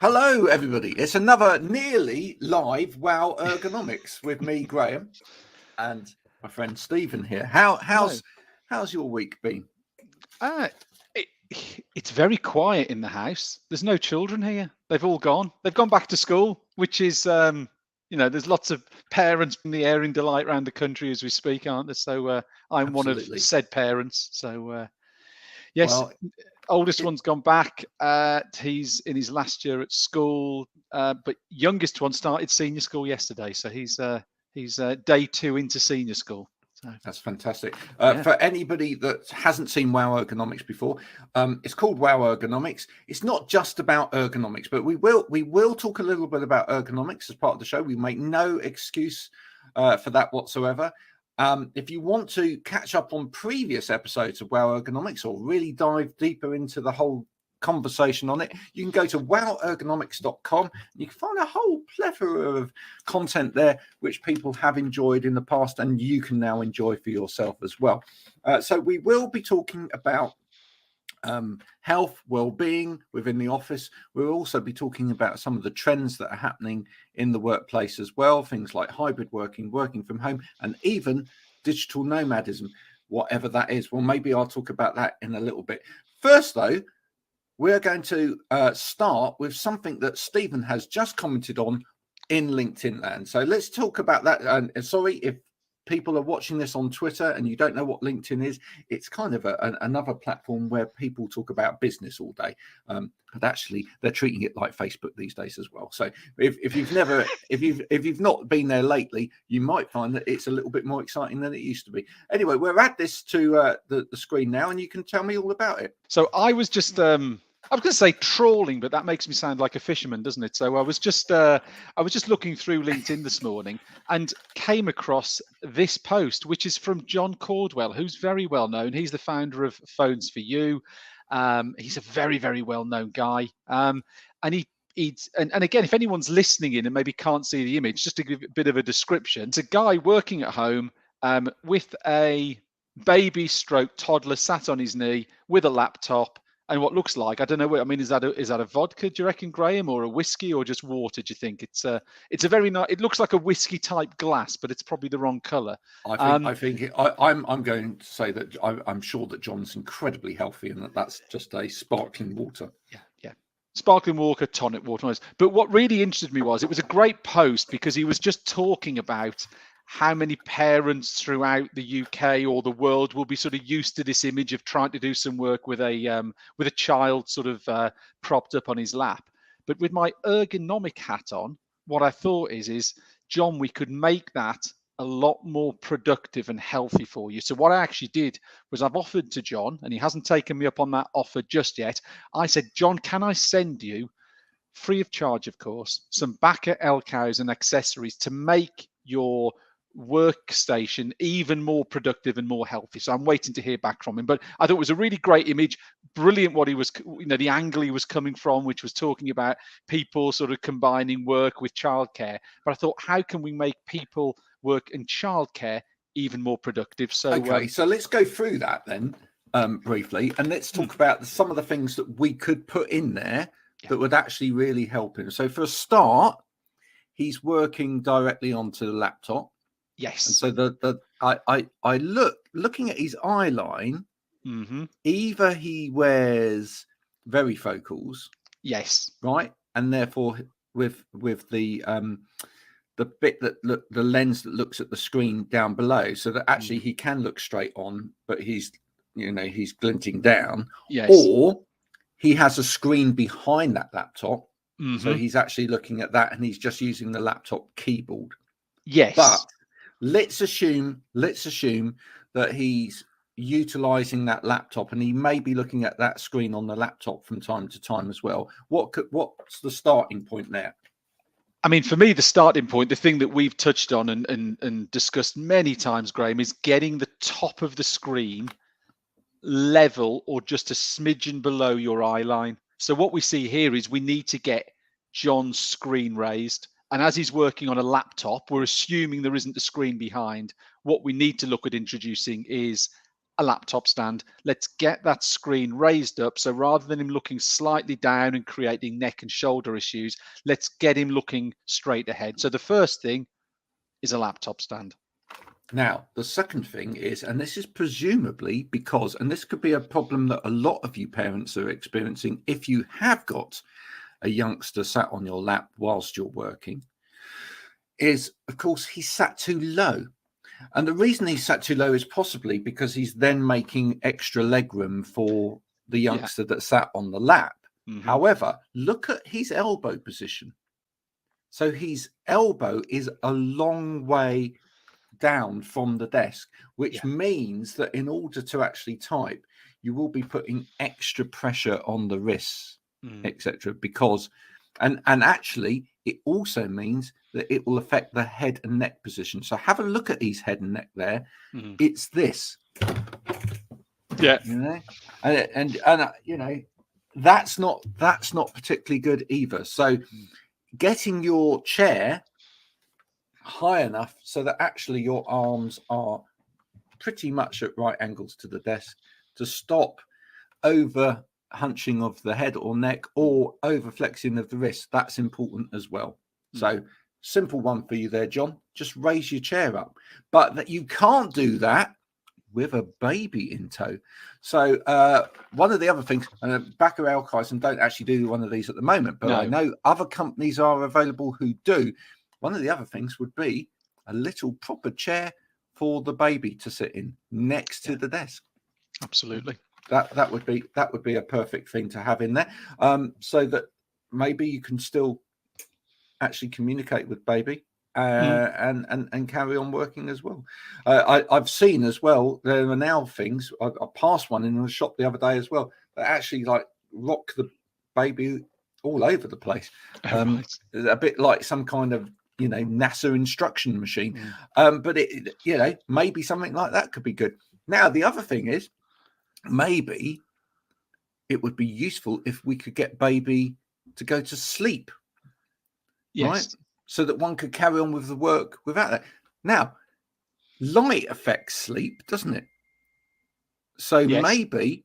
Hello, everybody. It's another nearly live Wow Ergonomics with me, Graham, and my friend Stephen here. How's your week been? It's very quiet in the house. There's no children here. They've all gone. They've gone back to school, which is, there's lots of parents in the air in delight around the country as we speak, aren't there? So I'm one of said parents. So yes, well, oldest one's gone back. He's in his last year at school, but youngest one started senior school yesterday. So he's day 2 into senior school. So. That's fantastic. For anybody that hasn't seen Wow Ergonomics before, it's called Wow Ergonomics. It's not just about ergonomics, but we will talk a little bit about ergonomics as part of the show. We make no excuse for that whatsoever. If you want to catch up on previous episodes of Wow Ergonomics or really dive deeper into the whole conversation on it, you can go to wowergonomics.com. You can find a whole plethora of content there which people have enjoyed in the past and you can now enjoy for yourself as well. So we will be talking about health, well-being within the office. We'll also be talking about some of the trends that are happening in the workplace as well, things like hybrid working, working from home, and even digital nomadism, whatever that is. Well, maybe I'll talk about that in a little bit. First, though, we're going to start with something that Stephen has just commented on in LinkedIn land. So let's talk about that. And sorry if people are watching this on Twitter and you don't know what LinkedIn is. It's kind of another platform where people talk about business all day, but actually they're treating it like Facebook these days as well. So if you've not been there lately, you might find that it's a little bit more exciting than it used to be. Anyway, we'll add this to the screen now, and you can tell me all about it. So I was just I was going to say trawling, but that makes me sound like a fisherman, doesn't it? So I was just looking through LinkedIn this morning and came across this post, which is from John Caldwell, who's very well known. He's the founder of Phones for You. He's a very, very well known guy. And again, if anyone's listening in and maybe can't see the image, just to give a bit of a description, it's a guy working at home with a baby stroke toddler sat on his knee with a laptop. And what looks like, I don't know, I mean, is that a vodka, do you reckon, Graham, or a whiskey, or just water, do you think? It's a very nice, it looks like a whiskey type glass, but it's probably the wrong colour. I'm going to say that I'm sure that John's incredibly healthy and that's just a sparkling water. Yeah. Sparkling water, tonic water. But what really interested me was, it was a great post because he was just talking about how many parents throughout the UK or the world will be sort of used to this image of trying to do some work with a child sort of propped up on his lap. But with my ergonomic hat on, what I thought is, John, we could make that a lot more productive and healthy for you. So what I actually did was I've offered to John, and he hasn't taken me up on that offer just yet. I said, John, can I send you, free of charge, of course, some Backer Elcows and accessories to make your workstation even more productive and more healthy? So I'm waiting to hear back from him, but I thought it was a really great image. Brilliant what he was, the angle he was coming from, which was talking about people sort of combining work with childcare. But I thought, how can we make people work in childcare even more productive? So okay, so let's go through that then briefly, and let's talk about some of the things that we could put in there that would actually really help him. So for a start, he's working directly onto the laptop. Yes. And so I looking at his eye line. Mm-hmm. Either he wears varifocals, yes, right, and therefore with the bit that the lens that looks at the screen down below, so that actually he can look straight on, but he's glinting down. Yes. Or he has a screen behind that laptop, so he's actually looking at that, and he's just using the laptop keyboard. Yes, but let's assume that he's utilizing that laptop and he may be looking at that screen on the laptop from time to time as well. What's the starting point there? I mean, for me, the starting point, the thing that we've touched on and discussed many times, Graham, is getting the top of the screen level or just a smidgen below your eye line. So what we see here is we need to get John's screen raised. And as he's working on a laptop, we're assuming there isn't a screen behind. What we need to look at introducing is a laptop stand. Let's get that screen raised up. So rather than him looking slightly down and creating neck and shoulder issues, let's get him looking straight ahead. So the first thing is a laptop stand. Now, the second thing is, and this is presumably because, and this could be a problem that a lot of you parents are experiencing if you have got a youngster sat on your lap whilst you're working, is, of course, he's sat too low. And the reason he's sat too low is possibly because he's then making extra legroom for the youngster that sat on the lap. However, look at his elbow position. So his elbow is a long way down from the desk, which means that in order to actually type, you will be putting extra pressure on the wrists, etc. Because, and actually, it also means that it will affect the head and neck position. So have a look at his head and neck there. It's this. Yeah. You know, and you know, that's not particularly good either. So getting your chair high enough so that actually your arms are pretty much at right angles to the desk to stop over hunching of the head or neck or over flexing of the wrist. That's important as well. So simple one for you there, John. Just raise your chair up. But that you can't do that with a baby in tow. So one of the other things, Backer Alkison don't actually do one of these at the moment, but I know other companies are available who do. One of the other things would be a little proper chair for the baby to sit in next to the desk. Absolutely. That would be a perfect thing to have in there, so that maybe you can still actually communicate with baby and carry on working as well. I've seen as well, there are now things, I passed one in a shop the other day as well, that actually like rock the baby all over the place. A bit like some kind of, you know, NASA instruction machine. But it, you know, maybe something like that could be good. Now, the other thing is, maybe it would be useful if we could get baby to go to sleep. Right? So that one could carry on with the work without that. Now, light affects sleep, doesn't it? So maybe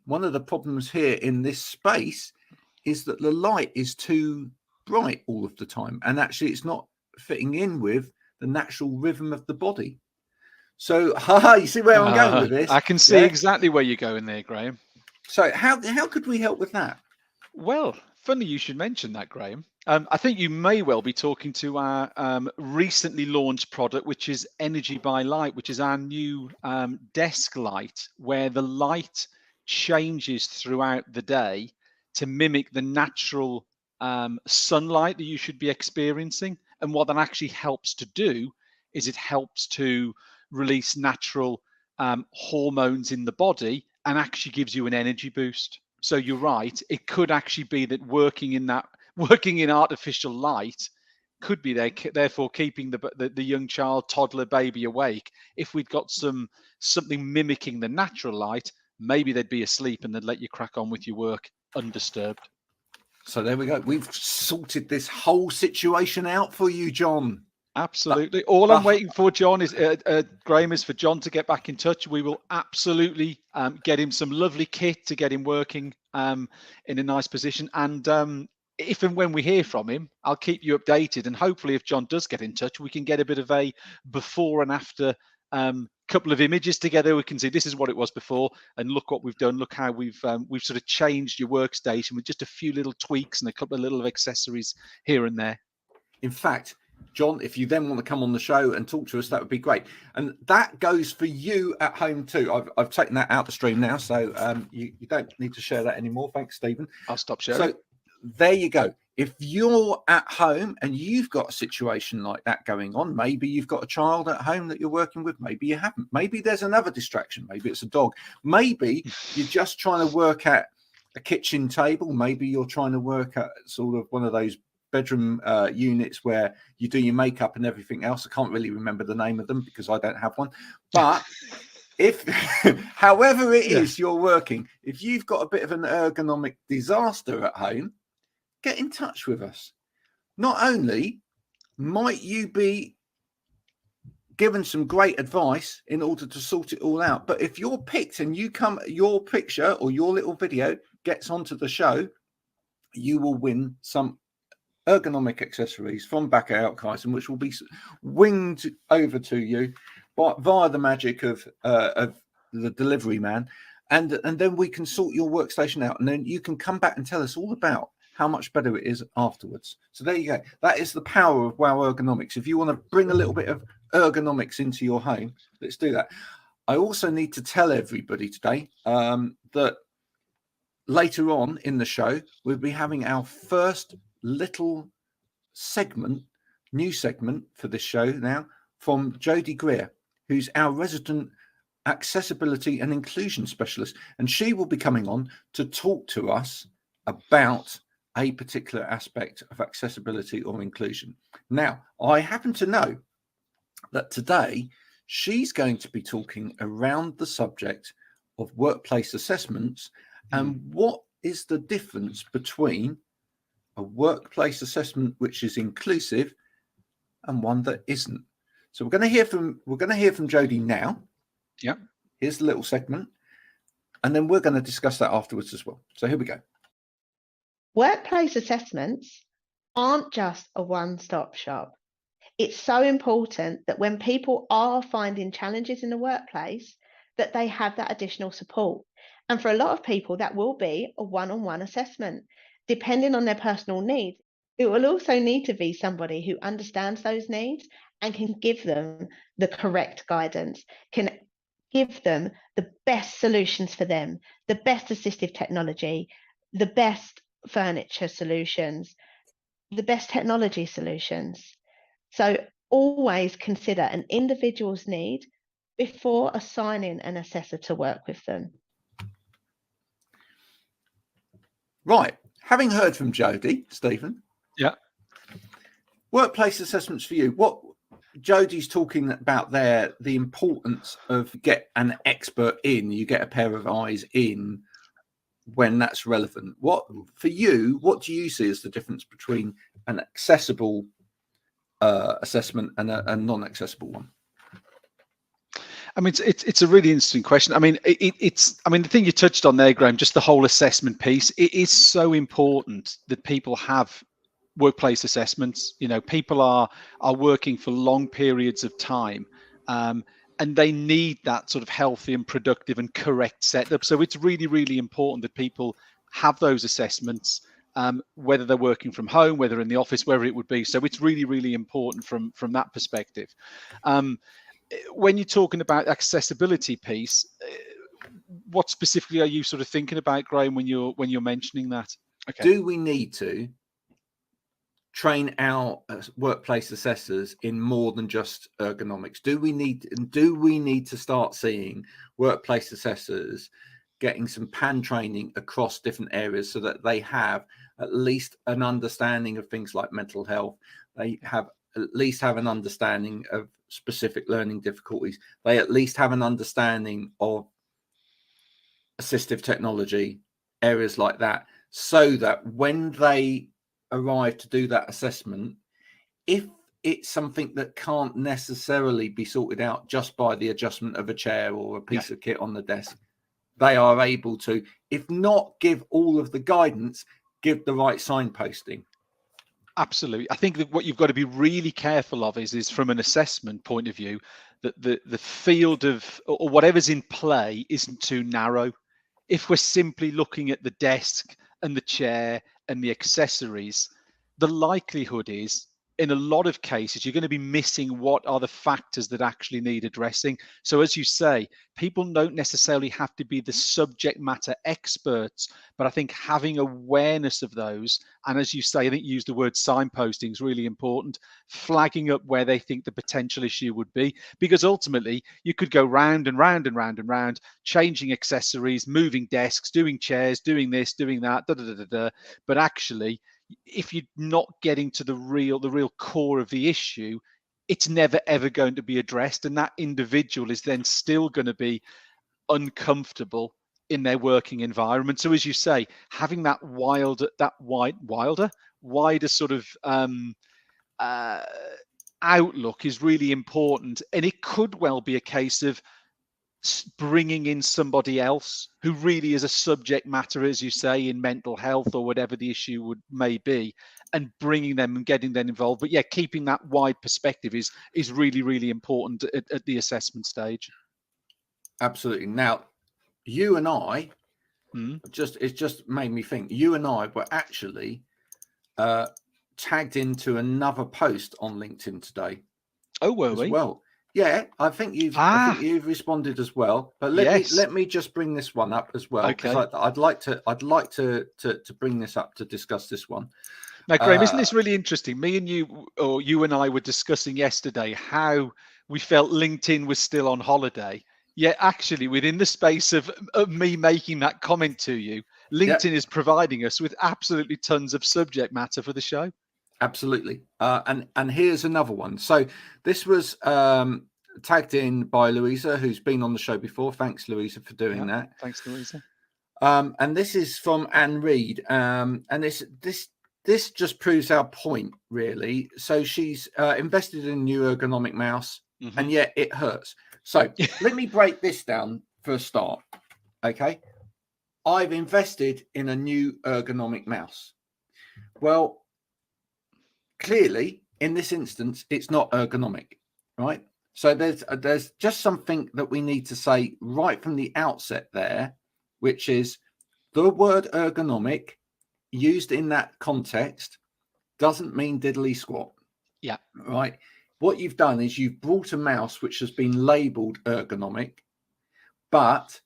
one of the problems here in this space is that the light is too bright all of the time, and actually it's not fitting in with the natural rhythm of the body. So you see where I'm going with this? I can see exactly where you're going there, Graham. So how could we help with that? Well, funny you should mention that, Graham. I think you may well be talking to our recently launched product, which is Energy by Light, which is our new desk light, where the light changes throughout the day to mimic the natural sunlight that you should be experiencing. And what that actually helps to do is it helps to release natural hormones in the body and actually gives you an energy boost. So you're right, it could actually be that working in artificial light could be there, therefore keeping the young child, toddler, baby awake. If we'd got something mimicking the natural light, maybe they'd be asleep and they'd let you crack on with your work undisturbed. So there we go. We've sorted this whole situation out for you, John. Absolutely. All I'm waiting for, John, is Graham, is for John to get back in touch. We will absolutely get him some lovely kit to get him working in a nice position. And if and when we hear from him, I'll keep you updated. And hopefully, if John does get in touch, we can get a bit of a before and after couple of images together. We can see this is what it was before, and look what we've done. Look how we've sort of changed your workstation with just a few little tweaks and a couple of little accessories here and there. In fact, John, if you then want to come on the show and talk to us, that would be great. And that goes for you at home too. I've taken that out the stream now, so you don't need to share that anymore. Thanks, Stephen. I'll stop sharing. So there you go. If you're at home and you've got a situation like that going on, maybe you've got a child at home that you're working with, maybe you haven't. Maybe there's another distraction. Maybe it's a dog. Maybe you're just trying to work at a kitchen table. Maybe you're trying to work at sort of one of those bedroom units where you do your makeup and everything else. I can't really remember the name of them because I don't have one. But if, however it is you're working, if you've got a bit of an ergonomic disaster at home, get in touch with us. Not only might you be given some great advice in order to sort it all out. But if you're picked and your picture or your little video gets onto the show, you will win some ergonomic accessories from back at Outkaisen, which will be winged over to you via the magic of the delivery man. And then we can sort your workstation out, and then you can come back and tell us all about how much better it is afterwards. So there you go. That is the power of Wow Ergonomics. If you want to bring a little bit of ergonomics into your home, let's do that. I also need to tell everybody today that later on in the show, we'll be having our first little new segment for this show now from Jodie Greer, who's our resident accessibility and inclusion specialist. And she will be coming on to talk to us about a particular aspect of accessibility or inclusion. Now, I happen to know that today she's going to be talking around the subject of workplace assessments and what is the difference between a workplace assessment which is inclusive and one that isn't. So we're going to hear from Jodie now. Yeah. Here's the little segment, and then we're going to discuss that afterwards as well. So here we go. Workplace assessments aren't just a one-stop shop. It's so important that when people are finding challenges in the workplace, that they have that additional support. And for a lot of people, that will be a one-on-one assessment. Depending on their personal needs, it will also need to be somebody who understands those needs and can give them the correct guidance, can give them the best solutions for them, the best assistive technology, the best furniture solutions, the best technology solutions. So always consider an individual's need before assigning an assessor to work with them. Right. Having heard from Jodie, Stephen. Yeah. Workplace assessments for you. What Jodie's talking about there, the importance of get an expert in, you get a pair of eyes in when that's relevant. What for you, what do you see as the difference between an accessible assessment and a non-accessible one? I mean, it's a really interesting question. I mean, the thing you touched on there, Graham, just the whole assessment piece. It is so important that people have workplace assessments. You know, people are working for long periods of time, and they need that sort of healthy and productive and correct setup. So it's really, really important that people have those assessments, whether they're working from home, whether in the office, wherever it would be. So it's really, really important from that perspective. When you're talking about accessibility piece, what specifically are you sort of thinking about, Graham, when you're mentioning that? Okay. Do we need to train our workplace assessors in more than just ergonomics? Do we need to start seeing workplace assessors getting some PAN training across different areas so that they have at least an understanding of things like mental health? They at least have an understanding of specific learning difficulties. They at least have an understanding of assistive technology, areas like that, so that when they arrive to do that assessment, if it's something that can't necessarily be sorted out just by the adjustment of a chair or a piece of kit on the desk, they are able to, if not give all of the guidance, give the right signposting. Absolutely. I think that what you've got to be really careful of is from an assessment point of view, that the field of, or whatever's in play, isn't too narrow. If we're simply looking at the desk and the chair and the accessories, the likelihood is, in a lot of cases, you're going to be missing what are the factors that actually need addressing. So as you say, people don't necessarily have to be the subject matter experts, but I think having awareness of those, and as you say, I think you used the word signposting is really important, flagging up where they think the potential issue would be, because ultimately you could go round and round and round and round, changing accessories, moving desks, doing chairs, doing this, doing that, but actually, if you're not getting to the real core of the issue, it's never ever going to be addressed, and that individual is then still going to be uncomfortable in their working environment. So as you say, having that wider sort of outlook is really important, and it could well be a case of bringing in somebody else who really is a subject matter, as you say, in mental health or whatever the issue may be, and bringing them and getting them involved. But yeah, keeping that wide perspective is really, really important at the assessment stage. Absolutely. Now, you and I, it's just made me think. You and I were actually tagged into another post on LinkedIn today. Oh, were we? Well, yeah. I think you've responded as well. But let me just bring this one up as well, because I'd like to bring this up to discuss this one. Now, Graham, isn't this really interesting? Me and you, or you and I, were discussing yesterday how we felt LinkedIn was still on holiday. Yet actually, within the space of me making that comment to you, LinkedIn is providing us with absolutely tons of subject matter for the show. Absolutely. And here's another one. So this was tagged in by Louisa, who's been on the show before. Thanks, Louisa, for doing that. Thanks, Louisa. And this is from Anne Reed. And this just proves our point, really. So she's invested in a new ergonomic mouse, and yet it hurts. So let me break this down for a start. Okay. I've invested in a new ergonomic mouse. Well, clearly, in this instance, it's not ergonomic, right? So there's just something that we need to say right from the outset there, which is the word ergonomic used in that context doesn't mean diddly squat. Yeah. Right. What you've done is you've brought a mouse which has been labeled ergonomic, but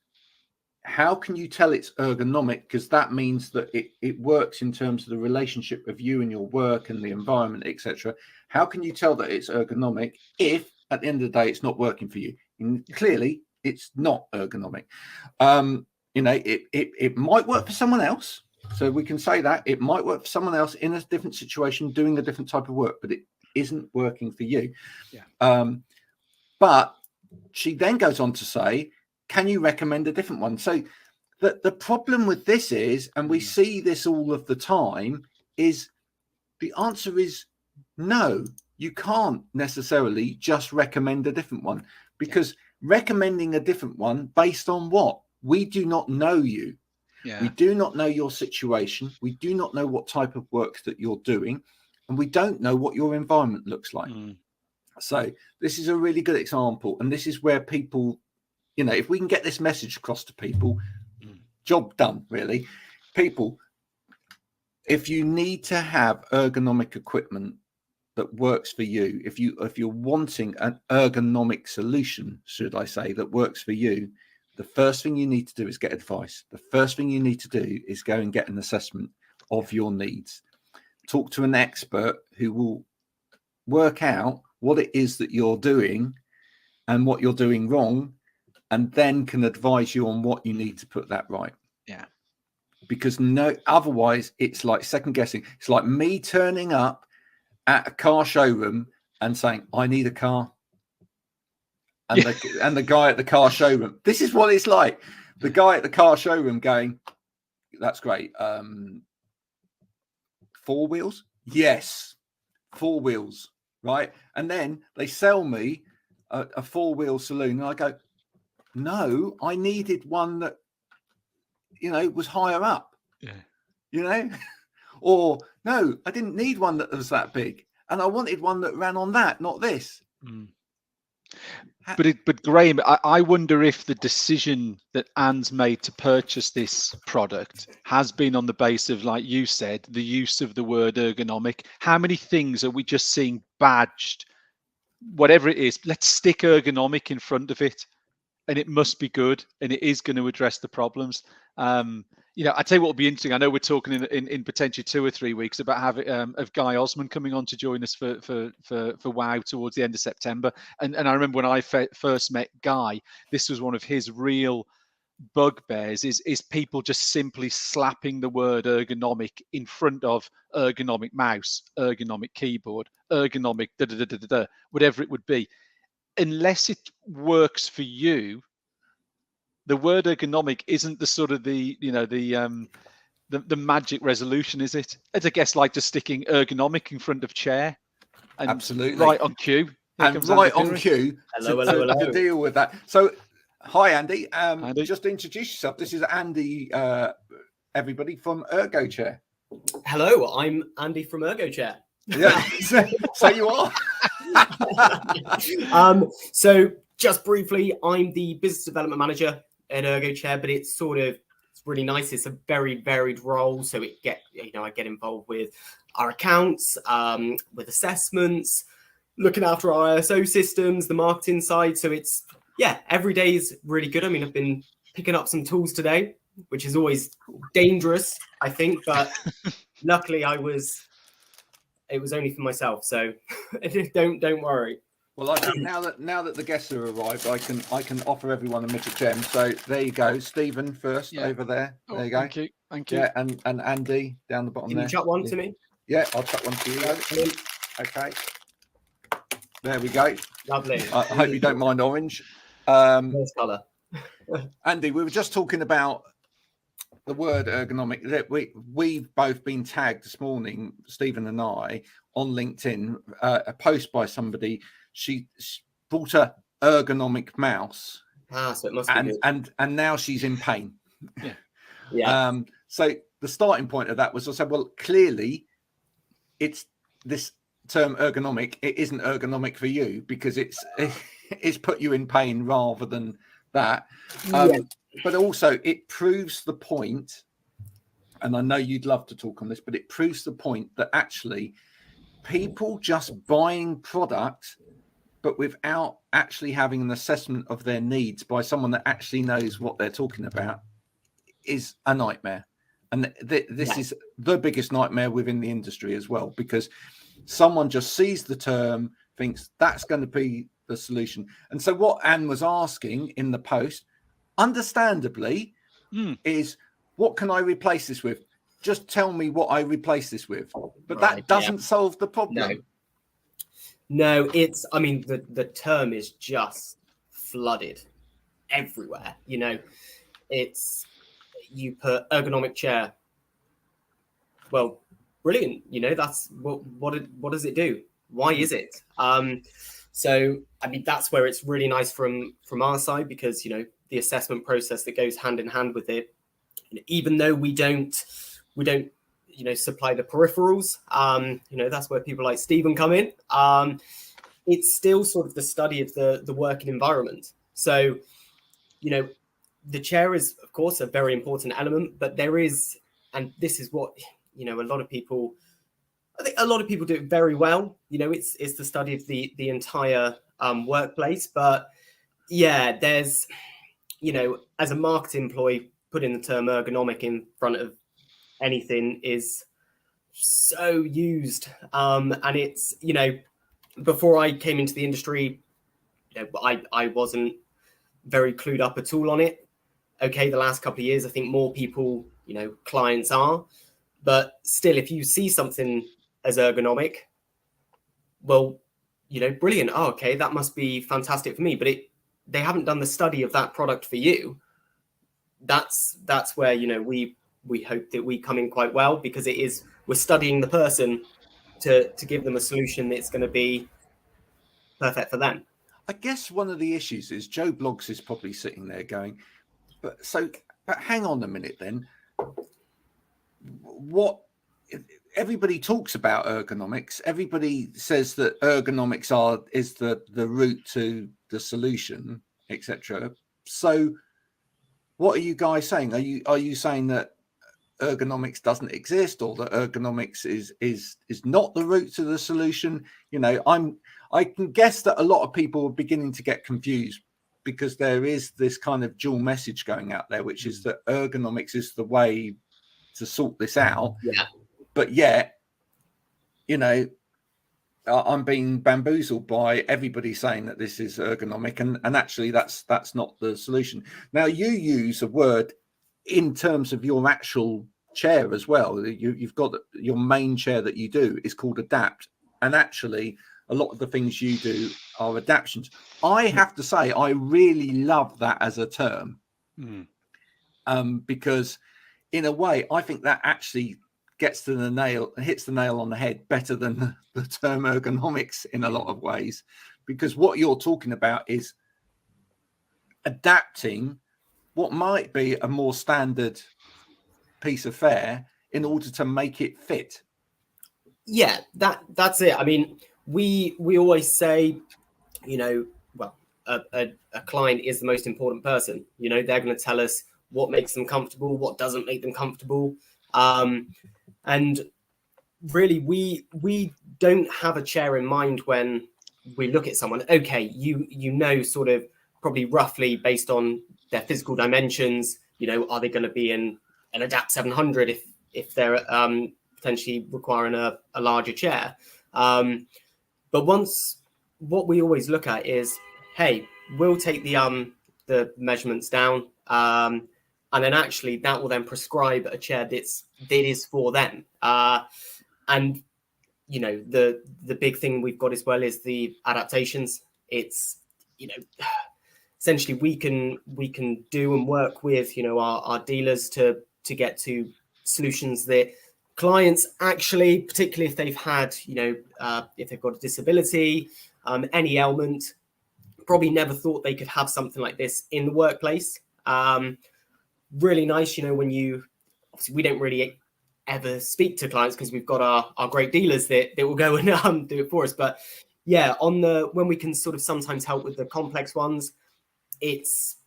how can you tell it's ergonomic? Because that means that it works in terms of the relationship of you and your work and the environment, etc. How can you tell that it's ergonomic if at the end of the day it's not working for you? And clearly it's not ergonomic. It might work for someone else. So we can say that it might work for someone else in a different situation, doing a different type of work, but it isn't working for you. But she then goes on to say, can you recommend a different one? So the problem with this is, and we see this all of the time, is the answer is no. You can't necessarily just recommend a different one, because recommending a different one based on what? We do not know you. We do not know your situation. We do not know what type of work that you're doing, and we don't know what your environment looks like. So this is a really good example, and this is where people, if we can get this message across to people, job done, really. People, if you need to have ergonomic equipment that works for you, if you're wanting an ergonomic solution, should I say, that works for you, the first thing you need to do is get advice. The first thing you need to do is go and get an assessment of your needs. Talk to an expert who will work out what it is that you're doing and what you're doing wrong, and then can advise you on what you need to put that right. Yeah. Because otherwise it's like second guessing. It's like me turning up at a car showroom and saying, I need a car. And the guy at the car showroom, this is what it's like. The guy at the car showroom going, that's great. 4 wheels? Yes. 4 wheels. Right. And then they sell me a 4-wheel saloon. And I go, no, I needed one that, was higher up. Yeah. Or no, I didn't need one that was that big. And I wanted one that ran on that, not this. But Graham, I wonder if the decision that Anne's made to purchase this product has been on the base of, like you said, the use of the word ergonomic. How many things are we just seeing badged? Whatever it is, let's stick ergonomic in front of it, and it must be good, and it is going to address the problems. I tell you what will be interesting. I know we're talking in potentially 2 or 3 weeks about having of Guy Osmond coming on to join us for Wow towards the end of September. And I remember when I first met Guy, this was one of his real bugbears is people just simply slapping the word ergonomic in front of ergonomic mouse, ergonomic keyboard, ergonomic whatever it would be. Unless it works for you, the word ergonomic isn't the sort of the magic resolution, is it? It's, I guess, like just sticking ergonomic in front of chair. And Absolutely. right on cue. And right on cue to deal with that. So, hi, Andy. Andy. Just introduce yourself. This is Andy, everybody, from Ergo Chair. Hello, I'm Andy from Ergo Chair. Yeah, so you are. So just briefly, I'm the business development manager at Ergo Chair, but it's really nice. It's a very varied role. So I get involved with our accounts, with assessments, looking after our ISO systems, the marketing side. So every day is really good. I mean, I've been picking up some tools today, which is always dangerous, I think, but luckily it was only for myself. So don't worry. Well, I think now that the guests have arrived, I can offer everyone a mythic gem. So there you go, Stephen first over there. There you go. Thank you. Yeah, and Andy down the bottom there. Can you chuck one to me? Yeah, I'll chuck one to you. Okay. There we go. Lovely. I hope you don't mind orange. Nice colour. Andy, we were just talking about the word ergonomic. That we've both been tagged this morning, Stephen and I, on LinkedIn, a post by somebody. She bought a ergonomic mouse. So it must be good. and now she's in pain. Yeah. So the starting point of that was I said, well, clearly it's this term ergonomic. It isn't ergonomic for you because it's put you in pain rather than that. But also it proves the point, and I know you'd love to talk on this, but it proves the point that actually people just buying product but without actually having an assessment of their needs by someone that actually knows what they're talking about is a nightmare. And this is the biggest nightmare within the industry as well, because someone just sees the term, thinks that's going to be the solution. And so what Anne was asking in the post, understandably, is what can I replace this with? Just tell me what I replace this with. But that doesn't solve the problem. No, the term is just flooded everywhere. You put ergonomic chair. Well, brilliant. That's what does it do? Why is it? So that's where it's really nice from our side, because the assessment process that goes hand in hand with it, even though we don't supply the peripherals, that's where people like Stephen come in. It's still sort of the study of the working environment. So the chair is of course a very important element, but there is, and this is what I think a lot of people do it very well. It's the study of the entire workplace. But there's, as a marketing employee, putting the term ergonomic in front of anything is so used. And it's, before I came into the industry, I wasn't very clued up at all on it. Okay, the last couple of years, I think more people, clients are. But still, if you see something as ergonomic, well, brilliant. Oh, okay, that must be fantastic for me. But they haven't done the study of that product for you. That's where we hope that we come in quite well, because we're studying the person to give them a solution that's going to be perfect for them. I guess one of the issues is Joe Bloggs is probably sitting there going, but hang on a minute then. What everybody talks about ergonomics. Everybody says that ergonomics is the route to the solution, etc. So what are you guys saying? Are you saying that ergonomics doesn't exist, or that ergonomics is not the route to the solution? I can guess that a lot of people are beginning to get confused, because there is this kind of dual message going out there, which is that ergonomics is the way to sort this out. Yeah. But yet, I'm being bamboozled by everybody saying that this is ergonomic, and actually that's not the solution. Now, you use a word in terms of your actual chair as well. You've got your main chair that you do is called Adapt, and actually a lot of the things you do are adaptations. I have to say I really love that as a term, because in a way I think that actually hits the nail on the head better than the term ergonomics in a lot of ways, because what you're talking about is adapting what might be a more standard piece of fare in order to make it fit. Yeah, that's it. I mean, we always say, you know, well, a client is the most important person. You know, they're going to tell us what makes them comfortable, what doesn't make them comfortable, and really, we don't have a chair in mind when we look at someone. Okay, you know, sort of probably roughly based on their physical dimensions. You know, are they going to be in an Adapt 700 if they're potentially requiring a larger chair? But what we always look at is, hey, we'll take the measurements down, and then actually that will then prescribe a chair that is for them. And you know, the big thing we've got as well is the adaptations. It's, you know, essentially we can do and work with, you know, our dealers to get to solutions that clients actually, particularly if they've had, you know, if they've got a disability, any ailment, probably never thought they could have something like this in the workplace. Really nice, you know, when obviously we don't really ever speak to clients because we've got our great dealers that will go and do it for us. But yeah, when we can sort of sometimes help with the complex ones, it's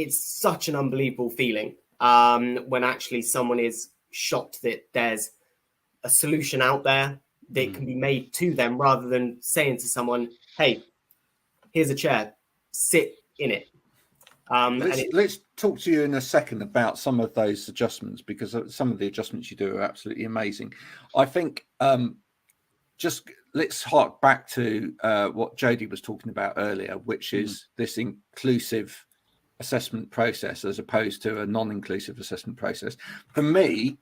such an unbelievable feeling when actually someone is shocked that there's a solution out there that can be made to them, rather than saying to someone, hey, here's a chair, sit in it. Let's talk to you in a second about some of those adjustments, because some of the adjustments you do are absolutely amazing. I think just let's hark back to what Jodie was talking about earlier, which is this inclusive assessment process as opposed to a non-inclusive assessment process. For me,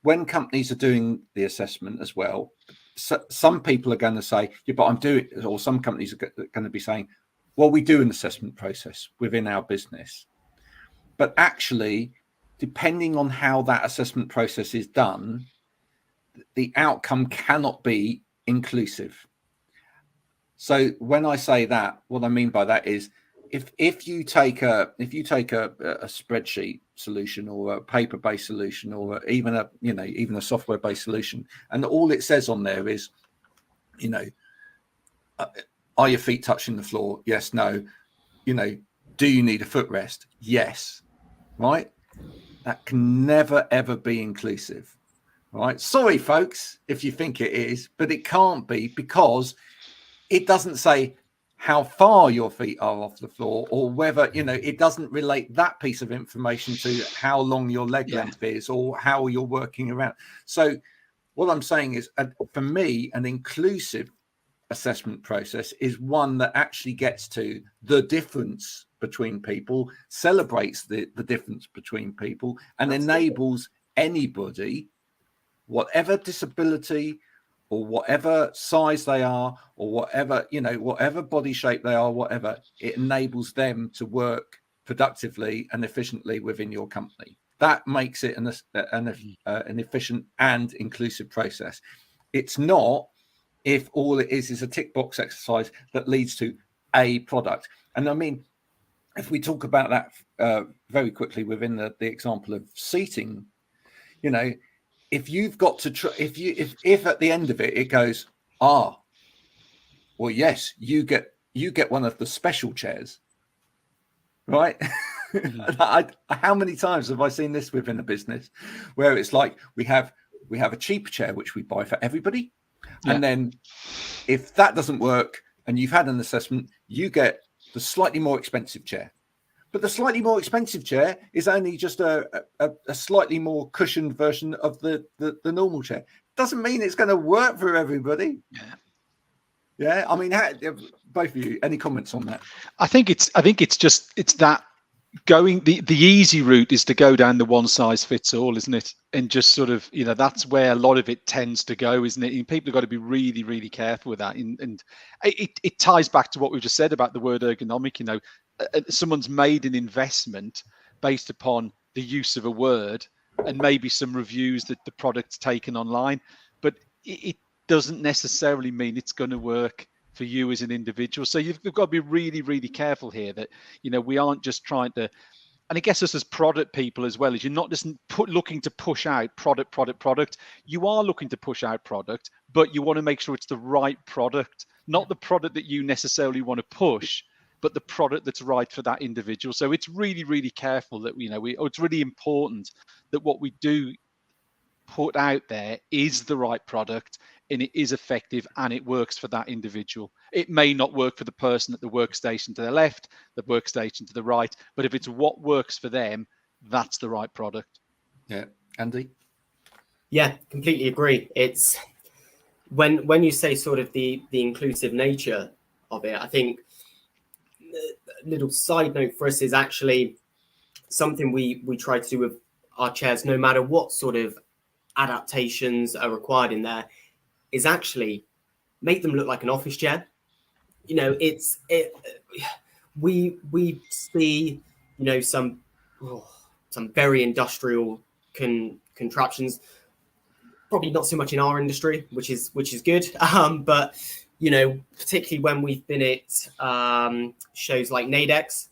when companies are doing the assessment as well, some people are going to say, yeah, but I'm doing, or some companies are going to be saying, well, we do an assessment process within our business. But actually, depending on how that assessment process is done, the outcome cannot be inclusive. So when I say that, what I mean by that is if you take a spreadsheet solution or a paper-based solution or even a software-based solution, and all it says on there is, you know, are your feet touching the floor? Yes, no. You know, do you need a footrest? Yes. Right? That can never, ever be inclusive. Right? Sorry, folks, if you think it is, but it can't be, because it doesn't say how far your feet are off the floor, or whether, you know, it doesn't relate that piece of information to how long your leg length is or how you're working around. So what I'm saying is, for me, an inclusive assessment process is one that actually gets to the difference between people, celebrates the difference between people, and enables anybody, whatever disability or whatever size they are, or whatever, you know, whatever body shape they are, whatever, it enables them to work productively and efficiently within your company. That makes it an efficient and inclusive process. It's not if all it is a tick box exercise that leads to a product. And I mean, if we talk about that very quickly within the example of seating, you know, if you've got to if at the end of it goes, well, yes, you get one of the special chairs, right? How many times have I seen this within a business where it's like we have a cheap chair which we buy for everybody, and then if that doesn't work and you've had an assessment, you get the slightly more expensive chair. But the slightly more expensive chair is only just a slightly more cushioned version of the normal chair. Doesn't mean it's going to work for everybody. Yeah. I mean, both of you, any comments on that? I think it's that going the easy route is to go down the one size fits all, isn't it? And just sort of, you know, that's where a lot of it tends to go, isn't it? And people have got to be really, really careful with that. And it ties back to what we just said about the word ergonomic. You know, someone's made an investment based upon the use of a word, and maybe some reviews that the product's taken online, but it doesn't necessarily mean it's going to work for you as an individual. So you've got to be really, really careful here that, we aren't just trying to, and I guess us as product people as well, is you're not just looking to push out product. You are looking to push out product, but you want to make sure it's the right product, not the product that you necessarily want to push, but the product that's right for that individual. So it's really, really careful that, it's really important that what we do put out there is the right product, and it is effective, and it works for that individual. It may not work for the person at the workstation to the left, the workstation to the right, but if it's what works for them, that's the right product. Yeah. Andy? Yeah, completely agree. It's when you say sort of the inclusive nature of it, I think a little side note for us is actually something we try to do with our chairs, no matter what sort of adaptations are required in there, is actually make them look like an office chair. We see, some very industrial contraptions, probably not so much in our industry, which is good. But particularly when we've been at shows like NADEX,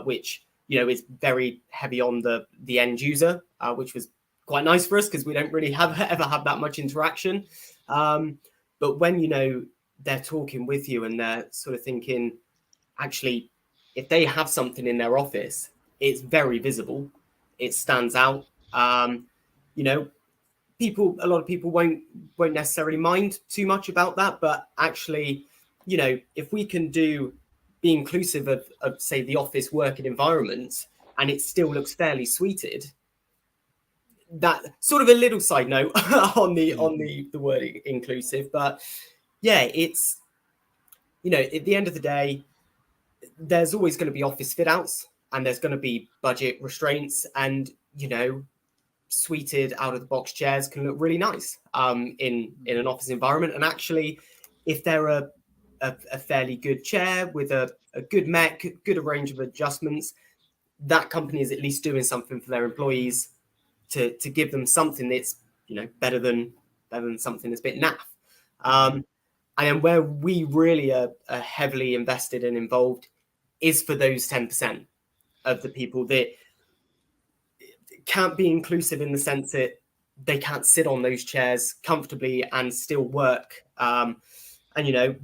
which is very heavy on the end user, which was quite nice for us because we don't really ever have that much interaction. But when they're talking with you and they're sort of thinking, actually, if they have something in their office, it's very visible, it stands out. A lot of people won't necessarily mind too much about that, but actually, if we can be inclusive of say the office working environment, and it still looks fairly suited. That sort of a little side note on the word inclusive, but yeah, it's at the end of the day, there's always going to be office fit outs, and there's going to be budget restraints, and suited out of the box chairs can look really nice in an office environment. And actually, if they're a fairly good chair with a good mech, good range of adjustments, that company is at least doing something for their employees to give them something that's better than something that's a bit naff. And then where we really are heavily invested and involved is for those 10% of the people that can't be inclusive in the sense that they can't sit on those chairs comfortably and still work. And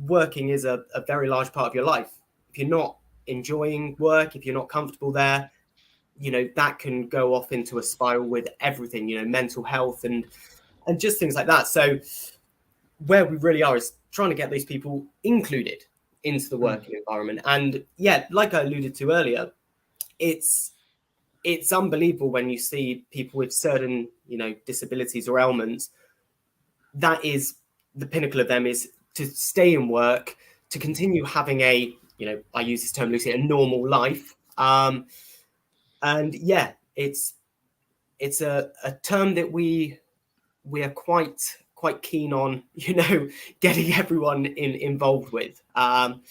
working is a very large part of your life. If you're not enjoying work, if you're not comfortable there, that can go off into a spiral with everything, mental health and just things like that. So where we really are is trying to get those people included into the working environment. And yeah, like I alluded to earlier, it's unbelievable when you see people with certain, disabilities or ailments. That is the pinnacle of them, is to stay in work, to continue having I use this term loosely, a normal life. And yeah, it's a term that we are quite keen on, getting everyone involved with. And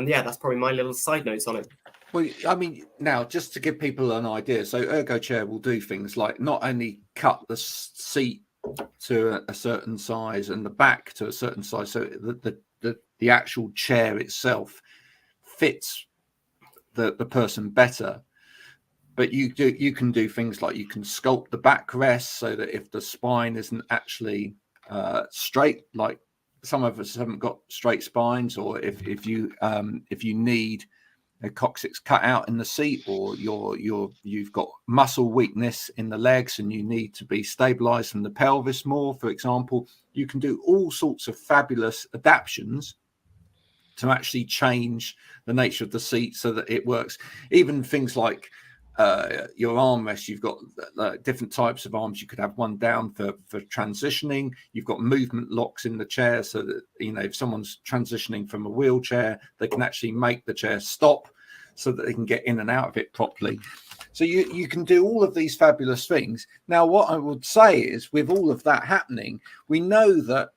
yeah, that's probably my little side notes on it. Well, I mean, now just to give people an idea, so Ergo Chair will do things like not only cut the seat to a certain size and the back to a certain size, so the actual chair itself fits the person better. But you can do things like you can sculpt the backrest so that if the spine isn't actually straight, like some of us haven't got straight spines, or if you need a coccyx cut out in the seat, or you've got muscle weakness in the legs and you need to be stabilized from the pelvis more, for example, you can do all sorts of fabulous adaptations to actually change the nature of the seat so that it works. Even things like your armrest, you've got different types of arms. You could have one down for transitioning. You've got movement locks in the chair so that, if someone's transitioning from a wheelchair, they can actually make the chair stop so that they can get in and out of it properly. So you can do all of these fabulous things. Now, what I would say is, with all of that happening, we know that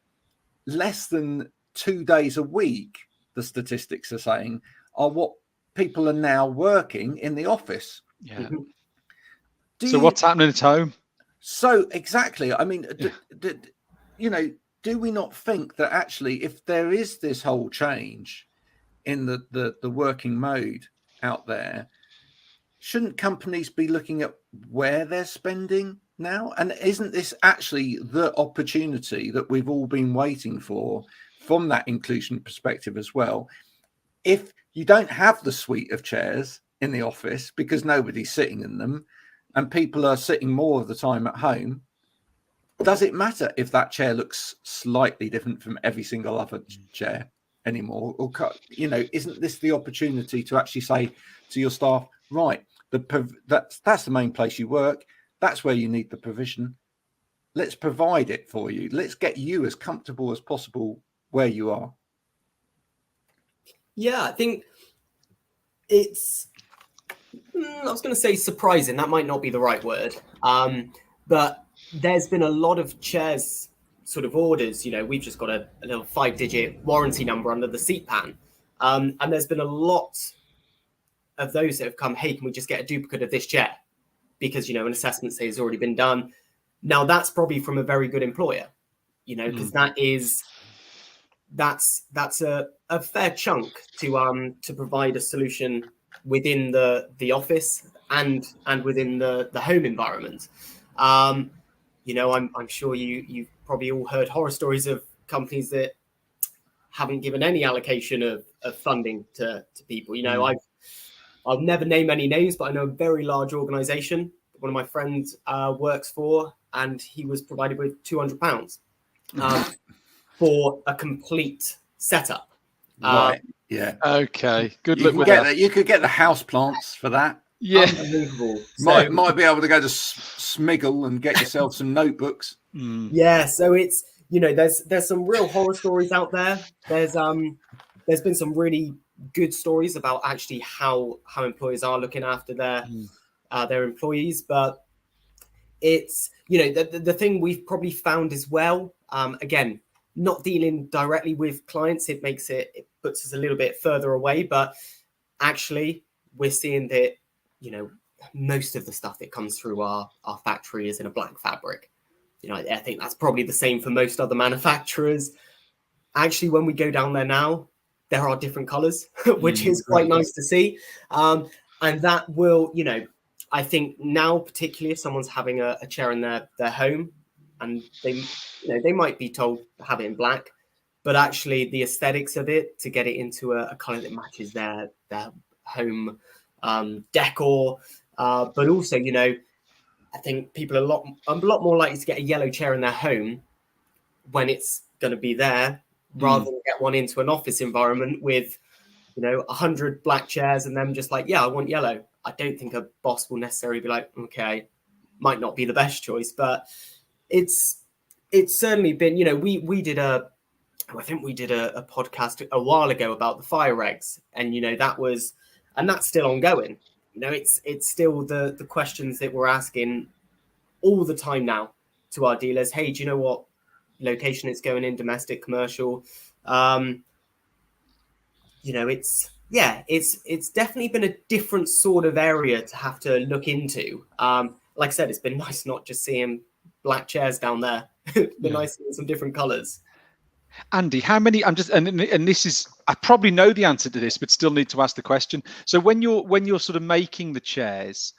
less than 2 days a week, the statistics are saying, are what people are now working in the office. Yeah. So what's happening at home? So exactly. I mean, do we not think that actually, if there is this whole change in the working mode out there, shouldn't companies be looking at where they're spending now? And isn't this actually the opportunity that we've all been waiting for from that inclusion perspective as well? If you don't have the suite of chairs in the office because nobody's sitting in them and people are sitting more of the time at home, does it matter if that chair looks slightly different from every single other chair anymore? Or, isn't this the opportunity to actually say to your staff, right, that's the main place you work, that's where you need the provision, let's provide it for you, let's get you as comfortable as possible where you are? Yeah, I think it's, I was going to say surprising, that might not be the right word, but there's been a lot of chairs sort of orders. We've just got a little 5-digit warranty number under the seat pan, and there's been a lot of those that have come, hey, can we just get a duplicate of this chair? Because, an assessment say has already been done. Now that's probably from a very good employer, because that's a fair chunk to provide a solution within the office and within the home environment. I'm sure you've probably all heard horror stories of companies that haven't given any allocation of funding to people. I'll never name any names, but I know a very large organization one of my friends works for, and he was provided with £200 for a complete setup. Right. Yeah. Okay. Good luck with that. You could get the house plants for that. Yeah. Unbelievable. Might be able to go to Smiggle and get yourself some notebooks. Yeah. So it's, there's some real horror stories out there. There's been some really good stories about actually how employers are looking after their employees, but it's, the thing we've probably found as well, again, not dealing directly with clients, it puts us a little bit further away, but actually we're seeing that, most of the stuff that comes through our factory is in a black fabric. I think that's probably the same for most other manufacturers. Actually, when we go down there now, there are different colors, which is quite nice to see. And that will, I think now, particularly if someone's having a chair in their home and they might be told to have it in black, but actually the aesthetics of it, to get it into a color that matches their home decor. But also, I think people are a lot more likely to get a yellow chair in their home when it's going to be there, rather than get one into an office environment with, 100 black chairs and them just like, yeah, I want yellow. I don't think a boss will necessarily be like, okay, might not be the best choice, but it's certainly been, we did a podcast a while ago about the fire regs, and that's still ongoing. It's still the questions that we're asking all the time now to our dealers. Hey, do you know what location it's going in, domestic, commercial? It's definitely been a different sort of area to have to look into. Like I said, it's been nice not just seeing black chairs down there. It's been nice seeing some different colors. Andy, how many? And this is, I probably know the answer to this, but still need to ask the question. So when you're sort of making the chairs,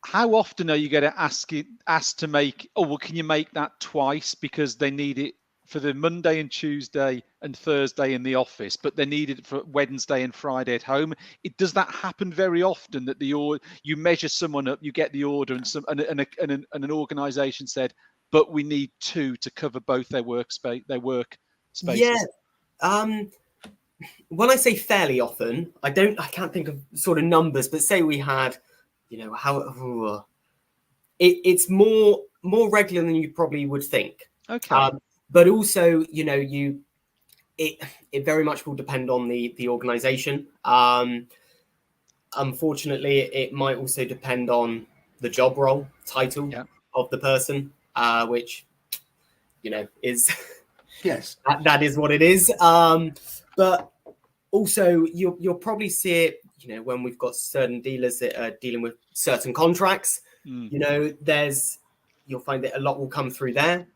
how often are you going to asked to make? Oh, well, can you make that twice because they need it for the Monday and Tuesday and Thursday in the office, but they need it for Wednesday and Friday at home? Does that happen very often, that you measure someone up, you get the order, and an organisation said, but we need 2 to cover both their work spaces? Yeah. When I say fairly often, I can't think of sort of numbers, but say we had, it's more regular than you probably would think. Okay. But also, it very much will depend on the organization. Unfortunately, it might also depend on the job role title of the person, which, is yes, that is what it is. But also you'll probably see it, when we've got certain dealers that are dealing with certain contracts. Mm. You know, you'll find that a lot will come through there.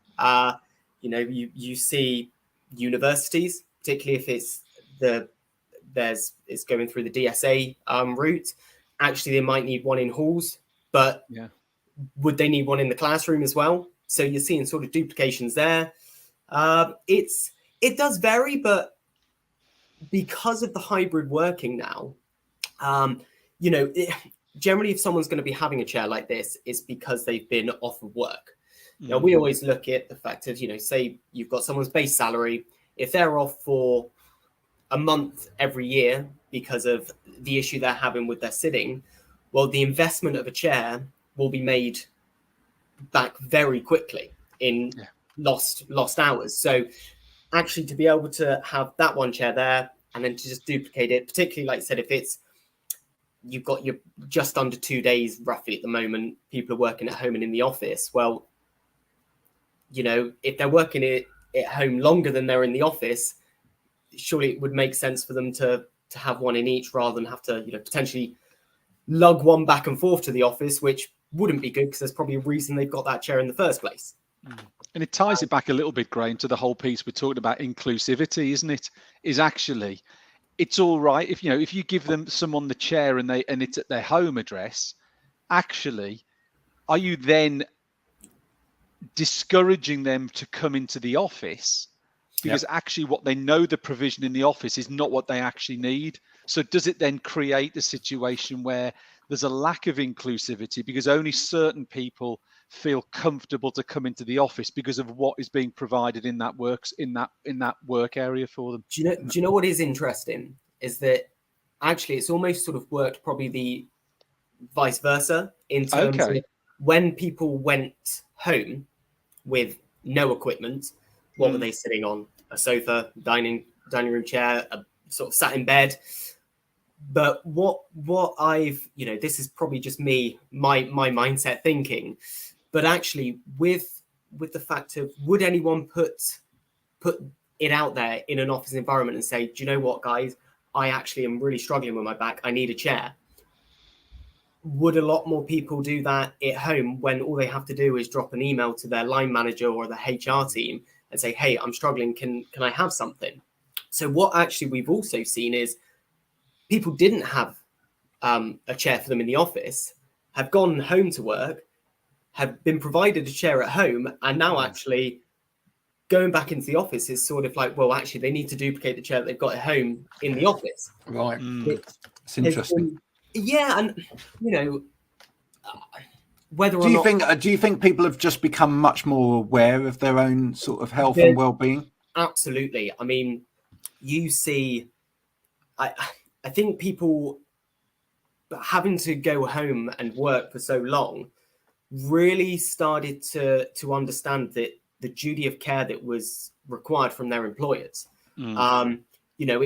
You know, you see universities, particularly if it's going through the DSA route. Actually, they might need one in halls, but would they need one in the classroom as well? So you're seeing sort of duplications there. It does vary, but because of the hybrid working now, you know, generally if someone's going to be having a chair like this, it's because they've been off of work. Now, we always look at the fact of, you know, say you've got someone's base salary, if they're off for a month every year because of the issue they're having with their sitting, well, the investment of a chair will be made back very quickly in lost hours. So actually to be able to have that one chair there and then to just duplicate it, particularly like I said, if you've got your just under 2 days roughly at the moment, people are working at home and in the office. Well, you know, if they're working it at home longer than they're in the office, surely it would make sense for them to have one in each rather than have to, you know, potentially lug one back and forth to the office, which wouldn't be good because there's probably a reason they've got that chair in the first place. And it ties it back a little bit, Graham, to the whole piece we're talking about inclusivity, isn't it? Is actually, it's all right if, you know, if you give them someone the chair and it's at their home address, actually, are you then discouraging them to come into the office? Because actually what they know the provision in the office is not what they actually need. So does it then create a situation where there's a lack of inclusivity because only certain people feel comfortable to come into the office because of what is being provided in that work area for them? Do you know what is interesting is that actually it's almost sort of worked probably the vice versa in terms of when people went home with no equipment, what were they sitting on? A sofa, dining room chair, a sort of sat in bed. But what I've, you know, this is probably just my mindset thinking, but actually with the fact of, would anyone put it out there in an office environment and say, do you know what, guys, I actually am really struggling with my back, I need a chair? Would a lot more people do that at home when all they have to do is drop an email to their line manager or the HR team and say, hey, I'm struggling, can I have something? So what actually we've also seen is people didn't have a chair for them in the office, have gone home to work, have been provided a chair at home, and now actually going back into the office is sort of like, well, actually they need to duplicate the chair that they've got at home in the office. Right. It's interesting. And you know, whether do you think people have just become much more aware of their own sort of health and well-being? Absolutely. I mean, you see, I think people having to go home and work for so long really started to understand that the duty of care that was required from their employers. You know,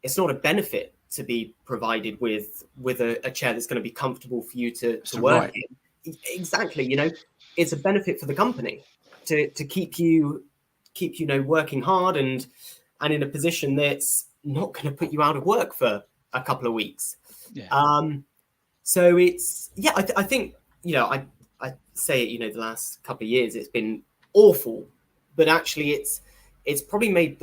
it's not a benefit to be provided with a chair that's going to be comfortable for you to work in. Exactly. You know, it's a benefit for the company to keep you know, working hard and in a position that's not going to put you out of work for a couple of weeks. So it's, I think, you know, I say it, you know, the last couple of years, it's been awful, but actually it's probably made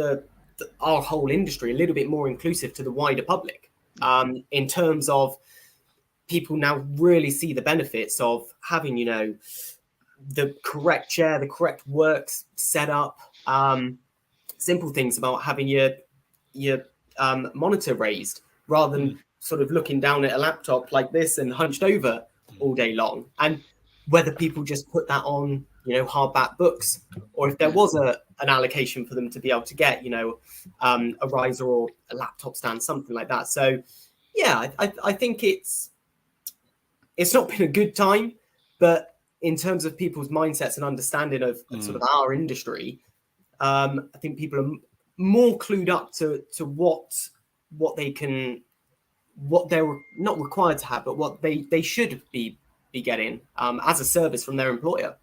our whole industry a little bit more inclusive to the wider public, in terms of people now really see the benefits of having, you know, the correct chair, the correct work set up, simple things about having your monitor raised rather than sort of looking down at a laptop like this and hunched over all day long. And whether people just put that on, you know, hardback books, or if there was an allocation for them to be able to get, you know, a riser or a laptop stand, something like that. So, yeah, I think it's not been a good time, but in terms of people's mindsets and understanding of sort of our industry, I think people are more clued up to what they're not required to have, but what they should be getting as a service from their employer.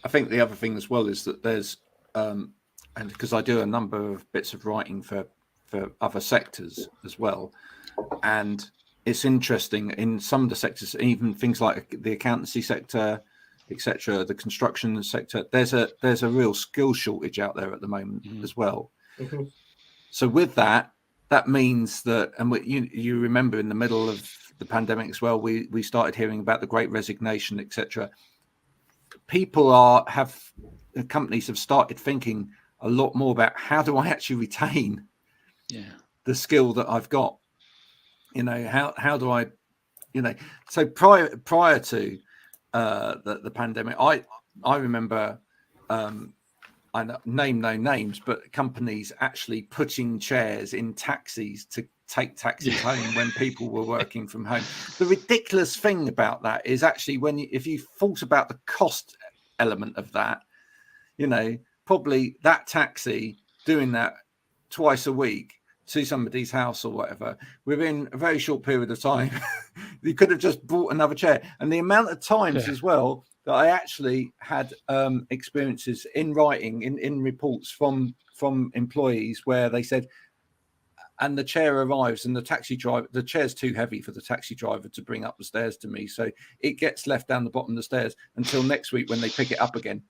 I think the other thing as well is that there's, and because I do a number of bits of writing for other sectors as well, and it's interesting in some of the sectors, even things like the accountancy sector, etc., the construction sector. There's a real skill shortage out there at the moment as well. Mm-hmm. So with that means that, and you remember in the middle of the pandemic as well, we started hearing about the Great Resignation, etc. Companies have started thinking a lot more about how do I actually retain the skill that I've got. How do I, so prior to the pandemic, I remember, I name no names, but companies actually putting chairs in taxis to take taxis home when people were working from home. The ridiculous thing about that is actually if you thought about the cost element of that, probably that taxi doing that twice a week to somebody's house or whatever, within a very short period of time, you could have just bought another chair. And the amount of times as well that I actually had experiences in writing, in reports from employees where they said, and the chair arrives and the chair's too heavy for the taxi driver to bring up the stairs to me. So it gets left down the bottom of the stairs until next week when they pick it up again.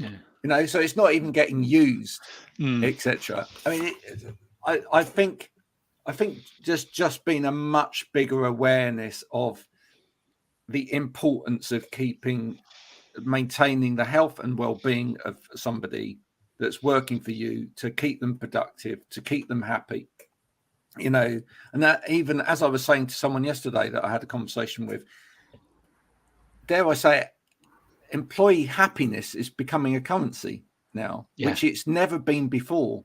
So it's not even getting used, etc. I mean, I think just been a much bigger awareness of the importance of maintaining the health and well-being of somebody that's working for you, to keep them productive, to keep them happy, and that, even as I was saying to someone yesterday that I had a conversation with, dare I say it, employee happiness is becoming a currency now, which it's never been before.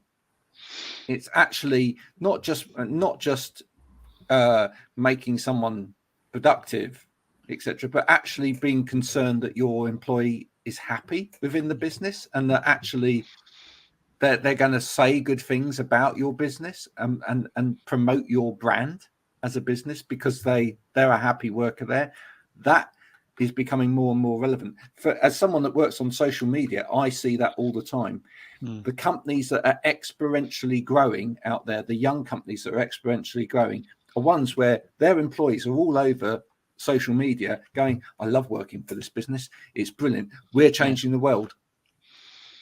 It's actually not just making someone productive, etc., but actually being concerned that your employee is happy within the business, and that actually they're going to say good things about your business and promote your brand as a business because they're a happy worker there. That is becoming more and more relevant. As someone that works on social media, I see that all the time. The companies that are exponentially growing out there, the young companies that are exponentially growing, are ones where their employees are all over social media going, I love working for this business. It's brilliant. We're changing the world.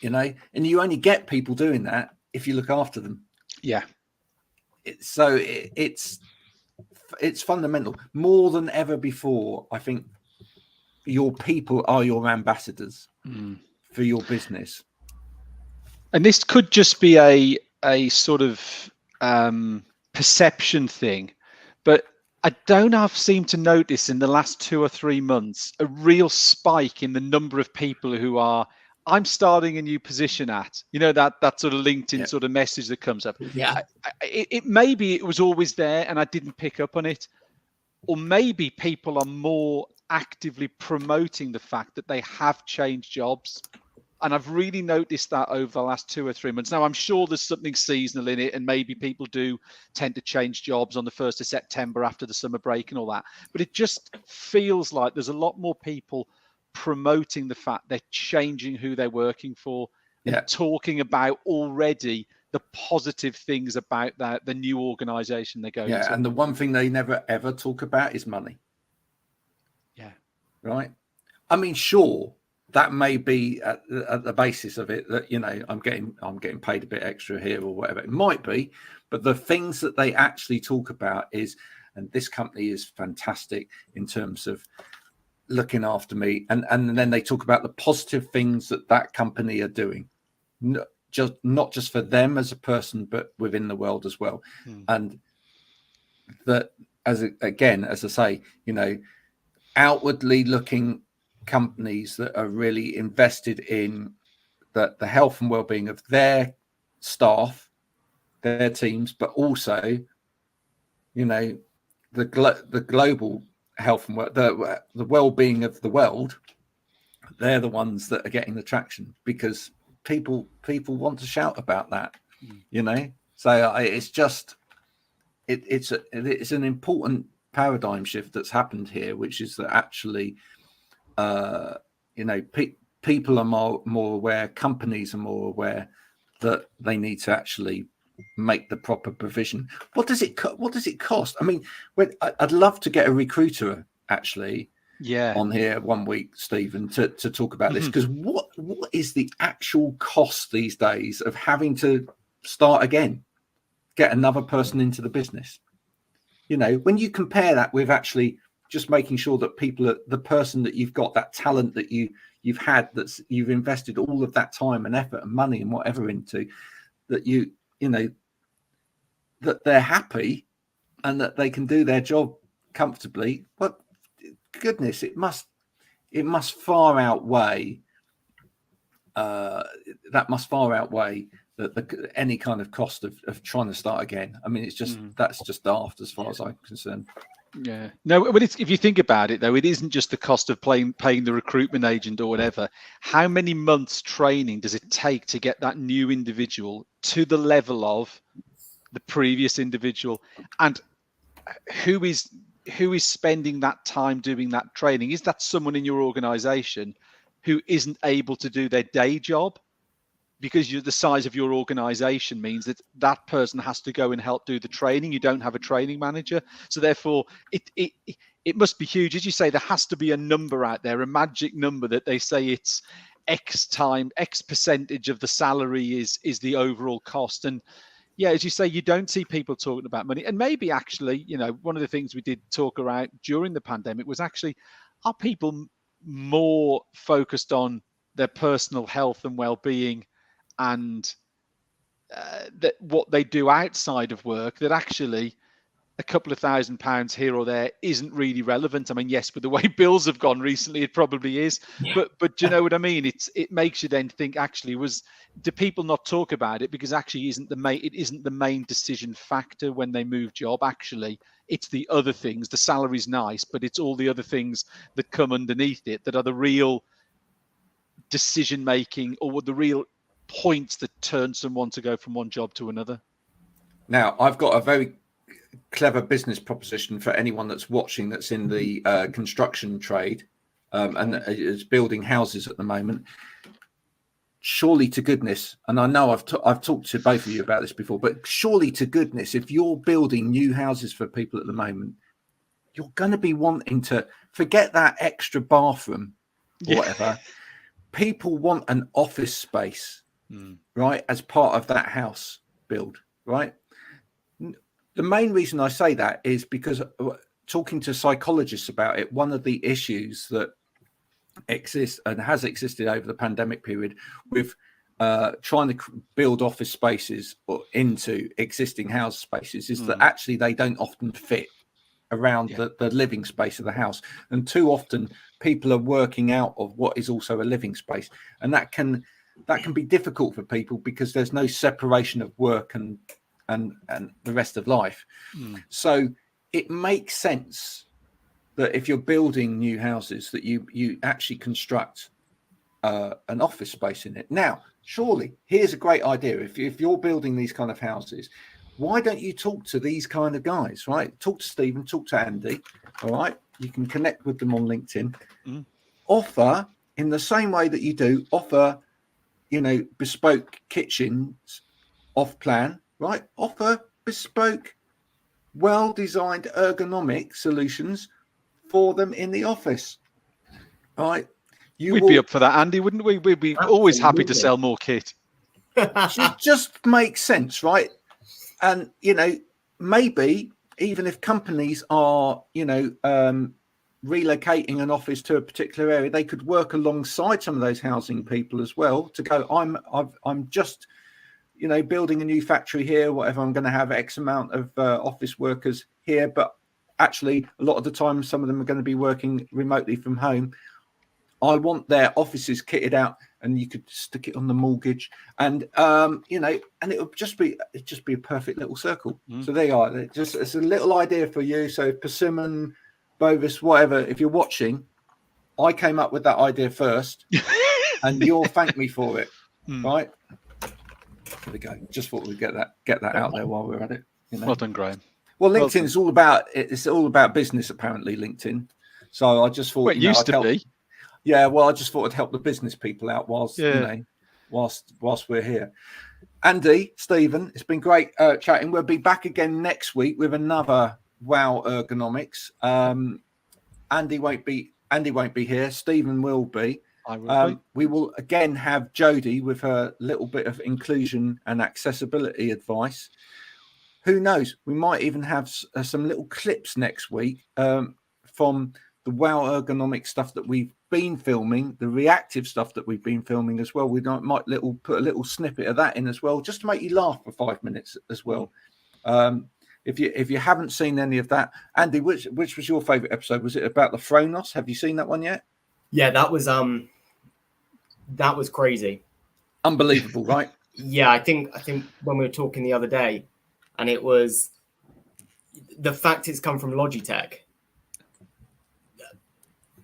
And you only get people doing that if you look after them. It's fundamental. More than ever before, I think your people are your ambassadors for your business. And this could just be a sort of perception thing, but I don't have seemed to notice in the last 2 or 3 months a real spike in the number of people who are, I'm starting a new position at, that sort of LinkedIn sort of message that comes up. It maybe it was always there and I didn't pick up on it, or maybe people are more actively promoting the fact that they have changed jobs. And I've really noticed that over the last 2 or 3 months. Now, I'm sure there's something seasonal in it, and maybe people do tend to change jobs on the 1st of September after the summer break and all that. But it just feels like there's a lot more people promoting the fact they're changing who they're working for and talking about already the positive things about the new organization they're going to. And the one thing they never, ever talk about is money. Right? I mean, sure, that may be at the basis of it that, I'm getting paid a bit extra here or whatever. It might be, but the things that they actually talk about is, and this company is fantastic in terms of looking after me. And then they talk about the positive things that company are doing, not just for them as a person, but within the world as well. And that, as I say, outwardly looking companies that are really invested in the health and well-being of their staff, their teams, but also, the global health and the well-being of the world. They're the ones that are getting the traction because people want to shout about that, So it's just it's an important paradigm shift that's happened here, which is that actually, people are more aware, companies are more aware that they need to actually make the proper provision. What does it cost? I mean, I'd love to get a recruiter actually on here one week, Stephen, to talk about this, because what is the actual cost these days of having to start again, get another person into the business? You know, when you compare that with actually just making sure that people are the person that you've got, that talent that you've had, you've invested all of that time and effort and money and whatever into, that you know that they're happy and that they can do their job comfortably. But goodness, it must far outweigh any kind of cost of trying to start again. I mean, it's just that's just daft as far as I'm concerned. Yeah. No, but if you think about it, though, it isn't just the cost of paying the recruitment agent or whatever. How many months training does it take to get that new individual to the level of the previous individual? And who is spending that time doing that training? Is that someone in your organization who isn't able to do their day job? Because the size of your organization means that person has to go and help do the training. You don't have a training manager. So therefore, it must be huge. As you say, there has to be a number out there, a magic number that they say it's X percentage of the salary is the overall cost. And yeah, as you say, you don't see people talking about money. And maybe actually, you know, one of the things we did talk about during the pandemic was actually, are people more focused on their personal health and well-being and that what they do outside of work, that actually a couple of £1,000 here or there isn't really relevant? I mean, yes, but the way bills have gone recently, it probably is. But do you know what I mean? It makes you then think, actually, do people not talk about it because actually it isn't the main decision factor when they move job? Actually, it's the other things. The salary's nice, but it's all the other things that come underneath it that are the real decision making, or the real points that turn someone to go from one job to another. Now, I've got a very clever business proposition for anyone that's watching that's in the construction trade and is building houses at the moment. Surely to goodness, and I know I've talked to both of you about this before, but surely to goodness, if you're building new houses for people at the moment, you're going to be wanting to forget that extra bathroom or whatever. People want an office space, right, as part of that house build, right? The main reason I say that is because talking to psychologists about it, one of the issues that exists and has existed over the pandemic period with trying to build office spaces into existing house spaces is that actually they don't often fit around the living space of the house. And too often people are working out of what is also a living space. And that can be difficult for people because there's no separation of work and the rest of life. So it makes sense that if you're building new houses that you actually construct an office space in it. Now, surely here's a great idea. If you're building these kind of houses, why don't you talk to these kind of guys, right? Talk to Stephen, talk to Andy, all right? You can connect with them on LinkedIn. Offer, in the same way that you do, bespoke kitchens off plan, right? Offer bespoke, well-designed ergonomic solutions for them in the office, right? We'd be up for that, Andy, wouldn't we? We'd be always happy to sell more kit. Just makes sense, right? And, maybe even if companies are, relocating an office to a particular area, they could work alongside some of those housing people as well to go, I'm just, building a new factory here, whatever. I'm going to have X amount of office workers here, but actually a lot of the time, some of them are going to be working remotely from home. I want their offices kitted out, and you could stick it on the mortgage, and and it would just be a perfect little circle. So there you are. It's a little idea for you. So Persimmon, Bovis, whatever. If you're watching, I came up with that idea first, and you'll thank me for it, right? There we go. Just thought we'd get that out there while we're at it. Well done, Graham. Well, LinkedIn is all about business, apparently. LinkedIn. So I just thought it used to be. Yeah, well, I just thought it'd help the business people out whilst we're here. Andy, Stephen, it's been great chatting. We'll be back again next week with another Wow Ergonomics. Andy won't be here. Stephen will be. I will be. We will again have Jodie with her little bit of inclusion and accessibility advice. Who knows? We might even have some little clips next week from the Wow Ergonomic stuff that we've been filming, the reactive stuff that we've been filming as well. We might put a little snippet of that in as well, just to make you laugh for 5 minutes as well. If you haven't seen any of that, Andy, which was your favourite episode? Was it about the Phronos? Have you seen that one yet? Yeah, that was crazy. Unbelievable, right? Yeah, I think when we were talking the other day, and it was the fact it's come from Logitech,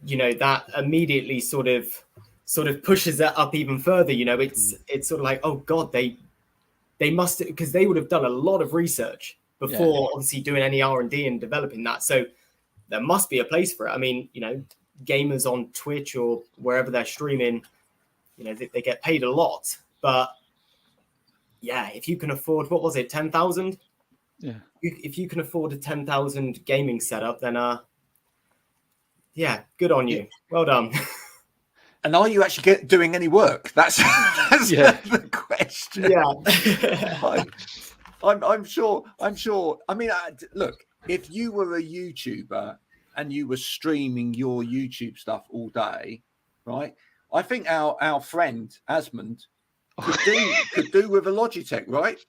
you know, that immediately sort of pushes it up even further. You know, it's sort of like, oh God, they must, because they would have done a lot of research before obviously doing any R&D and developing that. So there must be a place for it. I mean, you know, gamers on Twitch or wherever they're streaming, you know, they get paid a lot. But yeah, if you can afford, what was it, 10,000? Yeah. If you can afford a 10,000 gaming setup, then yeah, good on you. Well done. And are you actually doing any work? That's the question. Yeah. I'm sure. I mean, look, if you were a YouTuber and you were streaming your YouTube stuff all day, right? I think our friend Asmund could do with a Logitech, right?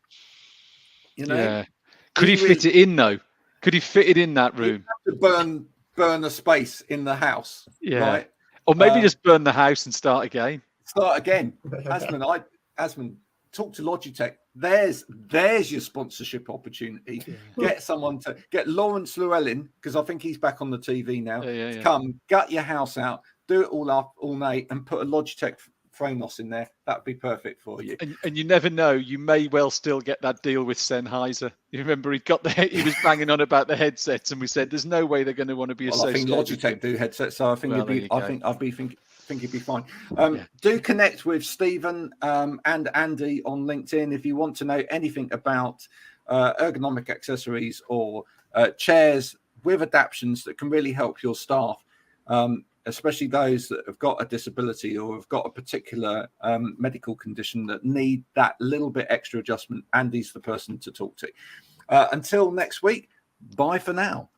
You know. Yeah. Could he fit it in though? Could he fit it in that room? He'd have to burn a space in the house, right? Or maybe just burn the house and start again. Asmund, talk to Logitech. There's your sponsorship opportunity. Get someone to get Lawrence Llewellyn, because I think he's back on the TV now. To come, gut your house out, do it all up all night, and put a Logitech Phronos in there. That'd be perfect for you. And you never know, you may well still get that deal with Sennheiser. You remember he was banging on about the headsets, and we said there's no way they're going to want to be associated. I think Logitech do headsets, so I think it'd be fine. Do connect with Stephen and Andy on LinkedIn if you want to know anything about ergonomic accessories or chairs with adaptions that can really help your staff. Especially those that have got a disability or have got a particular medical condition that need that little bit extra adjustment. Andy's the person to talk to. Until next week, bye for now.